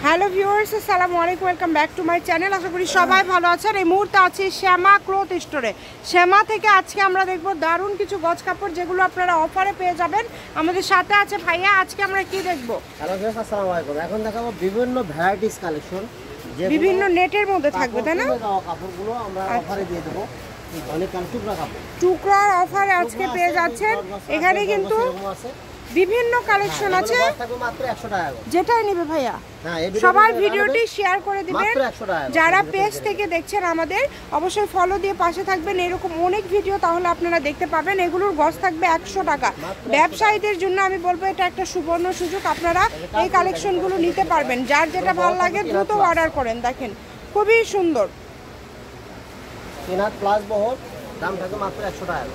Hello viewers, আসসালামু আলাইকুম, welcome back to my channel. আশা করি সবাই ভালো আছেন। এই মুহূর্তে আছি শ্যামা ক্লথ স্টোরে। শ্যামা থেকে আজকে আমরা দেখব দারুণ কিছু গজ কাপড়, যেগুলো আপনারা অফারে পেয়ে যাবেন। আমাদের সাথে আছে ভাইয়া। আজকে আমরা কি দেখব? হ্যালো ভিউয়ার্স, আসসালামু আলাইকুম। এখন দেখাবো বিভিন্ন ভ্যারাইটিস কালেকশন, বিভিন্ন নেটের মধ্যে থাকবে, তাই না? কাপড়গুলো আমরা অফারে দিয়ে দেবো। অনেক টুকরা কাপড়, টুকরার অফারে আজকে পেয়ে যাচ্ছেন। এখানে কিন্তু বিভিন্ন কালেকশন আছে, মাত্র 100 টাকা। যেটাই নেবে ভাইয়া সবার ভিডিওটি শেয়ার করে দিবেন। যারা পেজ থেকে দেখছেন আমাদের, অবশ্যই ফলো দিয়ে পাশে থাকবেন। এরকম অনেক ভিডিও তাহলে আপনারা দেখতে পাবেন। এগুলোর গজ থাকবে 100 টাকা। ব্যবসায়ীদের জন্য আমি বলবো এটা একটা সুবর্ণ সুযোগ। আপনারা এই কালেকশনগুলো নিতে পারবেন। যার যেটা ভালো লাগে দ্রুত অর্ডার করেন। দেখেন খুবই সুন্দর, 3 হাত প্লাস বহর, দাম থাকবে মাত্র 100 টাকা।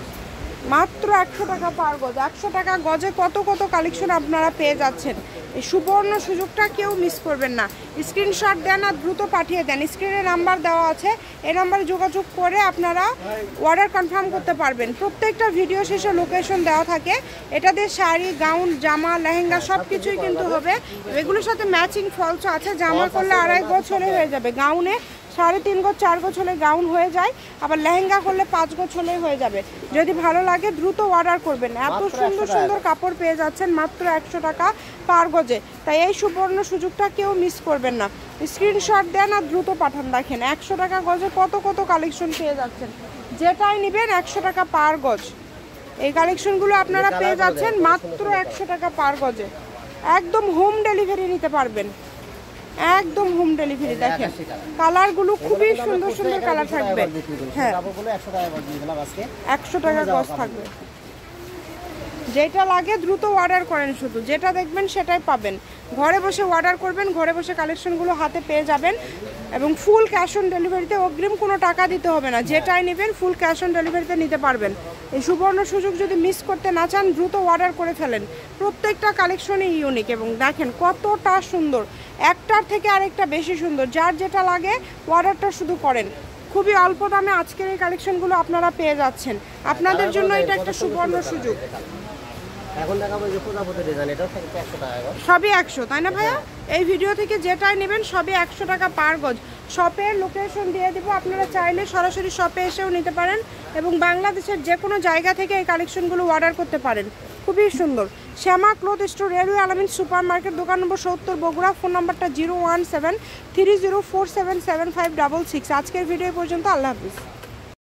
মাত্র 100 টাকা পার গজ। 100 টাকা গজে কত কত কালেকশন আপনারা পেয়ে যাচ্ছেন। এই সুবর্ণ সুযোগটা কেউ মিস করবেন না। স্ক্রিনশট দেন আর দ্রুত পাঠিয়ে দেন। স্ক্রিনে নাম্বার দেওয়া আছে, এই নাম্বারে যোগাযোগ করে আপনারা অর্ডার কনফার্ম করতে পারবেন। প্রত্যেকটা ভিডিও শেষে লোকেশন দেওয়া থাকে। এটাতে শাড়ি, গাউন, জামা, লেহেঙ্গা সব কিছুই কিন্তু হবে। এগুলোর সাথে ম্যাচিং ফলসও আছে। জামা করলে 2.5 গজ হলে হয়ে যাবে, গাউনে 3.5 গজ 4 গজ হলে গাউন হয়ে যায়, আবার লেহেঙ্গা করলে 5 গজ হলেই হয়ে যাবে। যদি ভালো লাগে দ্রুত অর্ডার করবেন। এত সুন্দর সুন্দর কাপড় পেয়ে যাচ্ছেন মাত্র 100 টাকা পার গজে। তাই এই সুবর্ণ সুযোগটা কেউ মিস করবেন না। স্ক্রিনশট দেন আর দ্রুত পাঠান। দেখেন 100 টাকা গজে কত কত কালেকশন পেয়ে যাচ্ছেন। যেটাই নেবেন 100 টাকা পার গজ। এই কালেকশনগুলো আপনারা পেয়ে যাচ্ছেন মাত্র 100 টাকা পার গজে। একদম হোম ডেলিভারি নিতে পারবেন, একদম হোম ডেলিভারি। দেখেন কালারগুলো খুবই সুন্দর সুন্দর কালার থাকবে। হ্যাঁ, 100 টাকা গজ থাকবে। যেটা লাগে দ্রুত অর্ডার করেন, শুধু যেটা দেখবেন সেটাই পাবেন। ঘরে বসে অর্ডার করবেন, ঘরে বসে কালেকশনগুলো হাতে পেয়ে যাবেন। এবং ফুল ক্যাশ অন ডেলিভারিতে, অগ্রিম কোনো টাকা দিতে হবে না। যেটাই নেবেন ফুল ক্যাশ অন ডেলিভারিতে নিতে পারবেন। এই সুবর্ণ সুযোগ যদি মিস করতে না চান, দ্রুত অর্ডার করে ফেলেন। প্রত্যেকটা কালেকশনই ইউনিক এবং দেখেন কতটা সুন্দর, একটার থেকে আরেকটা বেশি সুন্দর। যার যেটা লাগে অর্ডারটা শুধু করেন। খুবই অল্প দামে আজকের এই কালেকশনগুলো আপনারা পেয়ে যাচ্ছেন। আপনাদের জন্য এটা একটা সুবর্ণ সুযোগ। এখন দেখাবো যে প্রজাপতি ডিজাইন, এটাও থাকবে 100 টাকা। সবই 100, তাই না ভাইয়া? এই ভিডিও থেকে যেটাই নেবেন সবই 100 টাকা পার গজ। শপের লোকেশন দিয়ে দিব, আপনারা চাইলে সরাসরি শপে এসেও নিতে পারেন এবং বাংলাদেশের যে কোনো জায়গা থেকে এই কালেকশনগুলো অর্ডার করতে পারেন। খুবই সুন্দর। শ্যামা ক্লথ স্টোর, রেলওয়ে আলামিন সুপার মার্কেট, দোকান নম্বর 70, বগুড়া। ফোন নাম্বারটা 01730477566। আজকের ভিডিও পর্যন্ত। আল্লাহ হাফিজ।